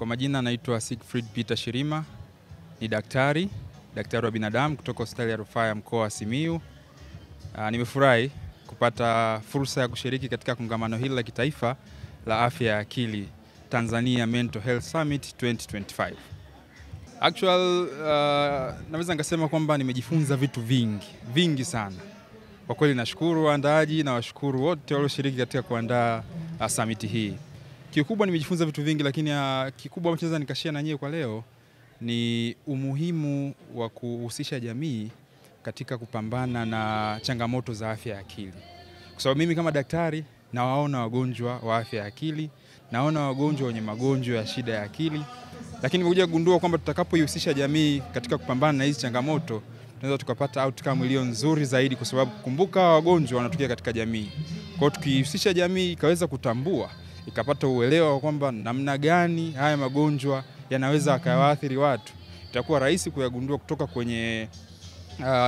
Kwa majina naitwa Siegfried Peter Shirima, ni daktari wa binadamu kutoka Hospitali ya Rufaa ya Mkoa wa Simiyu. Nimefurahi kupata fursa ya kushiriki katika kongamano hili la kitaifa la afya ya akili, Tanzania Mental Health Summit 2025. Naweza nikasema kwamba nimejifunza vitu vingi sana. Kwa kweli nashukuru waandaaji na washukuru wote walioshiriki katika kuandaa summit hii. Kikubwa nimejifunza vitu vingi, lakini kikubwa ambacho nikashare na nyie kwa leo ni umuhimu wa kuhusisha jamii katika kupambana na changamoto za afya ya akili. Kwa sababu mimi kama daktari nawaona wagonjwa wa afya ya akili, naona wagonjwa wenye magonjwa ya shida ya akili, lakini nimekuja kugundua kwamba tutakapoihusisha jamii katika kupambana na hizi changamoto, tunaweza tukapata outcome iliyo nzuri zaidi, kwa sababu kumbuka wagonjwa wanatokea katika jamii. Kwa hiyo tukihusisha jamii ikaweza kutambua, ikapata uelewa kwamba namna gani haya magonjwa yanaweza yakawaathiri watu, itakuwa rahisi kuyagundua kutoka kwenye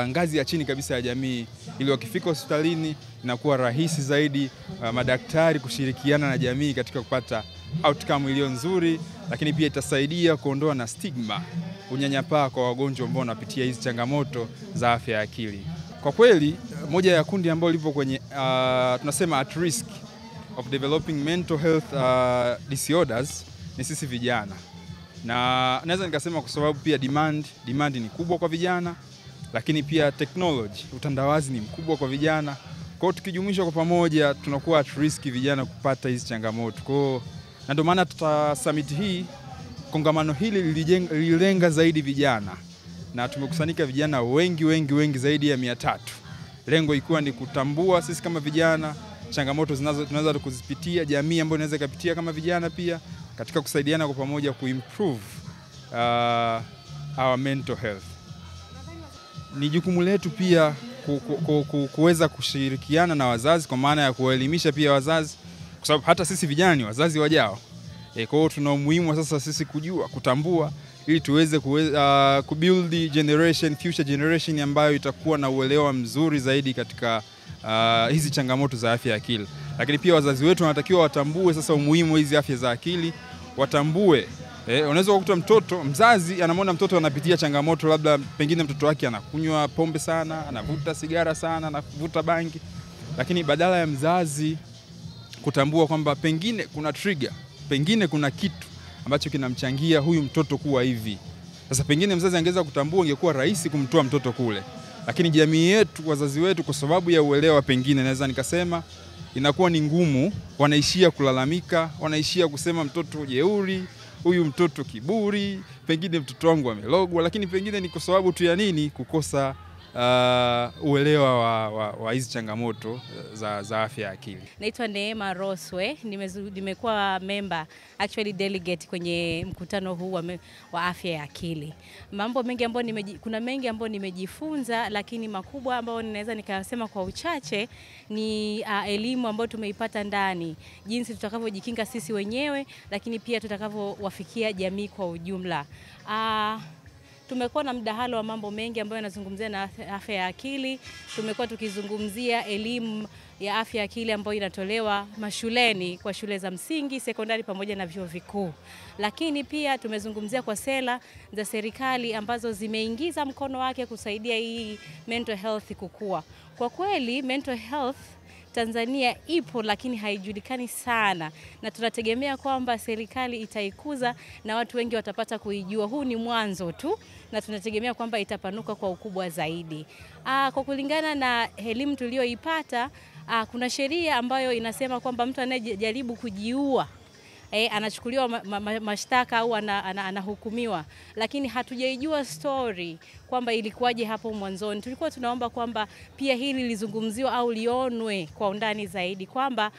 ngazi ya chini kabisa ya jamii, ili wakifika hospitalini inakuwa rahisi zaidi madaktari kushirikiana na jamii katika kupata outcome iliyo nzuri, lakini pia itasaidia kuondoa na stigma, unyanyapaa kwa wagonjwa ambao wanapitia hizi changamoto za afya ya akili. Kwa kweli moja ya kundi ambalo lipo kwenye tunasema at risk of developing mental health disorders ni sisi vijana. Na naweza nikasema kwa sababu pia demand ni kubwa kwa vijana, lakini pia technology, utandawazi ni mkubwa kwa vijana. Kwa hiyo tukijumuisha kwa pamoja tunakuwa at risk vijana kupata hizi changamoto. Kwa hiyo na ndio maana summit hii, kongamano hili lililenga zaidi vijana, na tumekusanyika vijana wengi zaidi ya 300. Lengo ikiwa ni kutambua sisi kama vijana changamoto tunaweza kuzipitia, jamii ambayo inaweza kupitia kama vijana pia, katika kusaidiana kwa pamoja kuimprove our mental health. Ni jukumu letu pia kuweza kushirikiana na wazazi, kwa maana ya kuelimisha pia wazazi, kwa sababu hata sisi vijana ni wazazi wajao. Kwa hiyo tuna umuhimu sasa sisi kujua, kutambua, ili tuweze kubuild future generation ambayo itakuwa na uelewa mzuri zaidi katika hizi changamoto za afya ya akili. Lakini pia wazazi wetu wanatakiwa watambue sasa umuhimu wa hizi afya za akili, watambue. Unaweza kukuta mzazi anamwona mtoto anapitia changamoto, labda pengine mtoto wake anakunywa pombe sana, anavuta sigara sana, anavuta bangi, lakini badala ya mzazi kutambua kwamba pengine kuna trigger, pengine kuna kitu ambacho kinamchangia huyu mtoto kuwa hivi, sasa pengine mzazi angeweza kutambua, ingekuwa rahisi kumtoa mtoto kule. Lakini jamii yetu, wazazi wetu, kwa sababu ya uelewa, pengine naweza nikasema inakuwa ni ngumu, wanaishia kulalamika, wanaishia kusema mtoto jeuri, huyu mtoto kiburi, pengine mtoto wangu amelogwa, lakini pengine ni kwa sababu tu ya nini? Kukosa uelewa wa hizi changamoto za afya ya akili. Naitwa Neema Roswe, nimekuwa member, actually delegate kwenye mkutano huu wa afya ya akili. Kuna mengi ambayo nimejifunza, lakini makubwa ambayo ninaweza nikasema kwa uchache ni elimu ambayo tumeipata ndani, jinsi tutakavyojikinga sisi wenyewe, lakini pia tutakavyowafikia jamii kwa ujumla. Tumekuwa na mdahalo wa mambo mengi ambayo yanazungumzia na afya ya akili. Tumekuwa tukizungumzia elimu ya afya ya akili ambayo inatolewa mashuleni, kwa shule za msingi, sekondari pamoja na vyuo vikuu. Lakini pia tumezungumzia kwa sera za serikali ambazo zimeingiza mkono wake kusaidia hii mental health kukua. Kwa kweli mental health Tanzania ipo, lakini haijulikani sana, na tunategemea kwamba serikali itaikuza na watu wengi watapata kuijua. Huu ni mwanzo tu, na tunategemea kwamba itapanuka kwa ukubwa zaidi. Kwa kulingana na elimu tuliyoipata, kuna sheria ambayo inasema kwamba mtu anayejaribu kujiua anachukuliwa mashtaka au anahukumiwa, lakini hatujaijua story kwamba ilikuwaje hapo mwanzoni. Tulikuwa tunaomba kwamba pia hili lizungumziwa au lionwe kwa undani zaidi, kwamba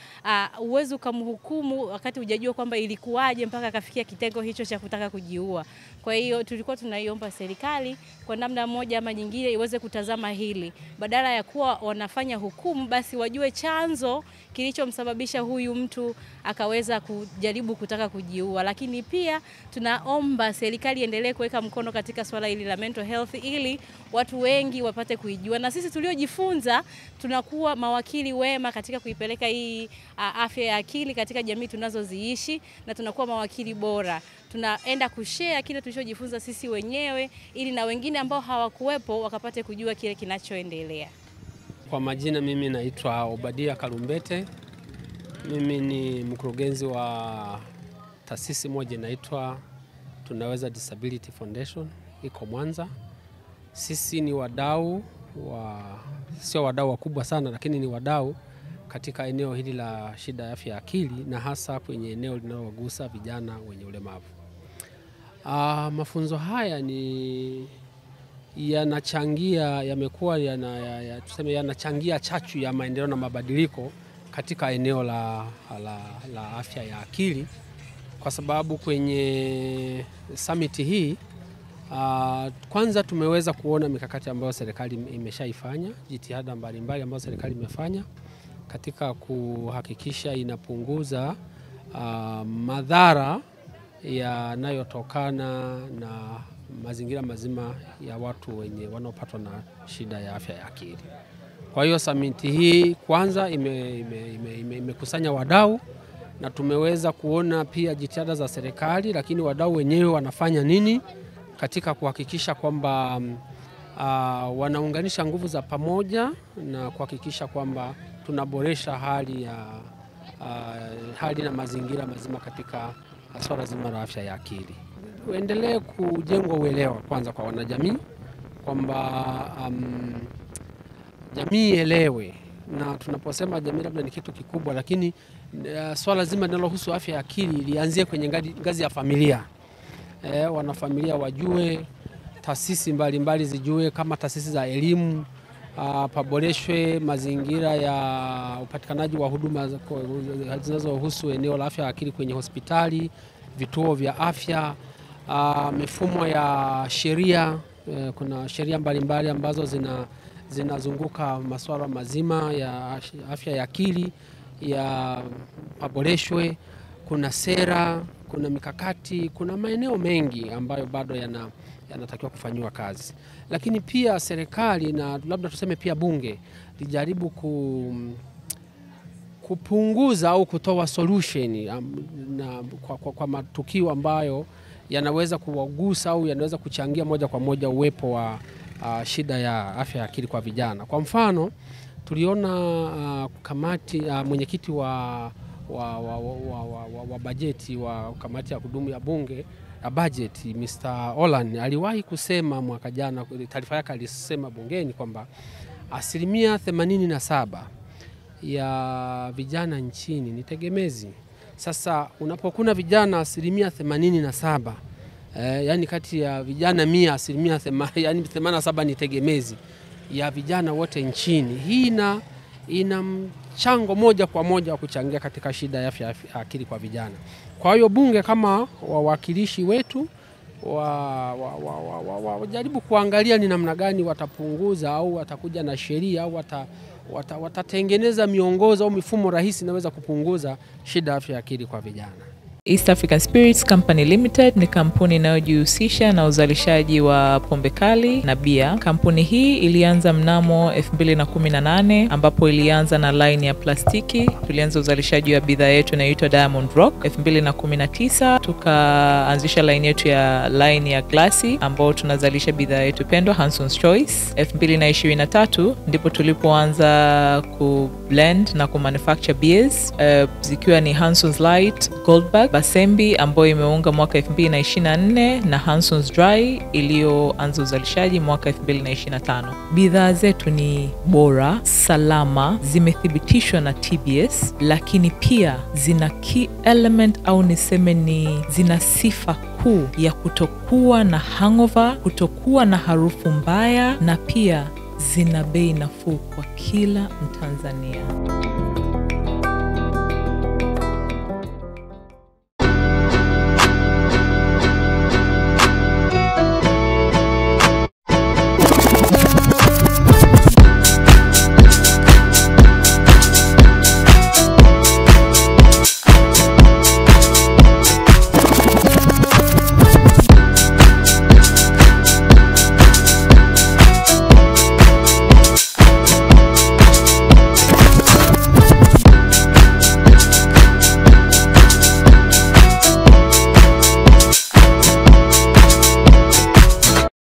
uwezo kumhukumu wakati hujajua kwamba ilikuwaje mpaka akafikia kitengo hicho cha kutaka kujiua. Kwa hiyo tulikuwa tunaiomba serikali kwa namna moja ama nyingine iweze kutazama hili, badala ya kuwa wanafanya hukumu, basi wajue chanzo kilichomsababisha huyu mtu akaweza kujaribu kutaka kujiua. Lakini pia tunaomba serikali endelee kuweka mkono katika swala hili la mental health, ili watu wengi wapate kuijua, na sisi tuliojifunza tunakuwa mawakili wema katika kuipeleka hii afya ya akili katika jamii tunazoziishi, na tunakuwa mawakili bora. Tunaenda kushare kile tulichojifunza sisi wenyewe ili na wengine ambao hawakuwepo wakapate kujua kile kinachoendelea. Kwa majina mimi naitwa Obadia Kalumbete. Mimi ni mkurugenzi wa taasisi moja inaitwa Tunaweza Disability Foundation, iko Mwanza. Sisi ni wadau sio wadau wakubwa sana, lakini ni wadau katika eneo hili la shida ya afya ya akili, na hasa kwenye eneo linalowagusa vijana wenye ulemavu. Mafunzo haya yanachangia chachu ya maendeleo na mabadiliko katika eneo la afya ya akili, kwa sababu kwenye summit hii kwanza tumeweza kuona mikakati ambayo serikali imeshaifanya, jitihada mbalimbali ambazo serikali imefanya katika kuhakikisha inapunguza madhara yanayotokana na mazingira mazima ya watu wanaopatwa na shida ya afya ya akili. Kwa hiyo summit hii kwanza imekusanya wadau, na tumeweza kuona pia jitihada za serikali, lakini wadau wenyewe wanafanya nini katika kuhakikisha kwamba wanaunganisha nguvu za pamoja na kuhakikisha kwamba tunaboresha hali na mazingira mazima katika swala zima la afya ya akili. Tuendelee kujengwa uelewa kwanza kwa wanajamii kwamba jamii elewe, na tunaposema jamii labda ni kitu kikubwa, lakini swala zima linalohusu afya ya akili lianzie kwenye ngazi ya familia. Wanafamilia wajue, taasisi mbalimbali zijue, kama taasisi za elimu paboreshwe mazingira ya upatikanaji wa huduma zinazohusu eneo la afya ya akili kwenye hospitali, vituo vya afya, mifumo ya sheria. Kuna sheria mbalimbali ambazo zinazunguka masuala mazima ya afya ya akili ya paboreshwe. Kuna sera, kuna mikakati, kuna maeneo mengi ambayo bado yanatakiwa kufanywa kazi. Lakini pia serikali na labda tuseme pia bunge lijaribu kupunguza au kutoa solution kwa matukio ambayo yanaweza kuwagusa au yanaweza kuchangia moja kwa moja uwepo wa shida ya afya ya akili kwa vijana. Kwa mfano, tuliona mwenyekiti wa bajeti wa kamati ya kudumu ya bunge ya bajeti, Mr. Olan, aliwahi kusema mwaka jana, taarifa yake alisema bungeni kwamba 87% ya vijana nchini ni tegemezi. Sasa unapokuna vijana 87%, yani kati ya vijana 100 yani 87 ni tegemezi ya vijana wote nchini, hii ina mchango moja kwa moja wa kuchangia katika shida ya afya ya akili kwa vijana. Kwa hiyo bunge kama wawakilishi wetu wajaribu kuangalia ni namna gani watapunguza au watakuja na sheria au watatengeneza miongozo au mifumo rahisi inaweza kupunguza shida ya afya ya akili kwa vijana. East African Spirits Company Limited ni kampuni inayojihusisha na uzalishaji wa pombe kali na bia. Kampuni hii ilianza mnamo 2018 ambapo ilianza na line ya plastiki. Tulianza uzalishaji wa bidhaa yetu inayoitwa Diamond Rock. 2019 tukaanzisha line yetu ya line ya glasi ambao tunazalisha bidhaa yetu pendwa Hanson's Choice. 2023 ndipo tulipoanza blend na kumanufacture beers zikiwa ni Hanson's Light, Goldberg, Basembi ambayo imeunga mwaka 2024 na Hanson's Dry iliyoanza uzalishaji mwaka 2025. Bidhaa zetu ni bora, salama, zimethibitishwa na TBS, lakini pia zina key element au niseme zina sifa kuu ya kutokuwa na hangover, kutokuwa na harufu mbaya, na pia zina bei nafuu kwa kila Mtanzania.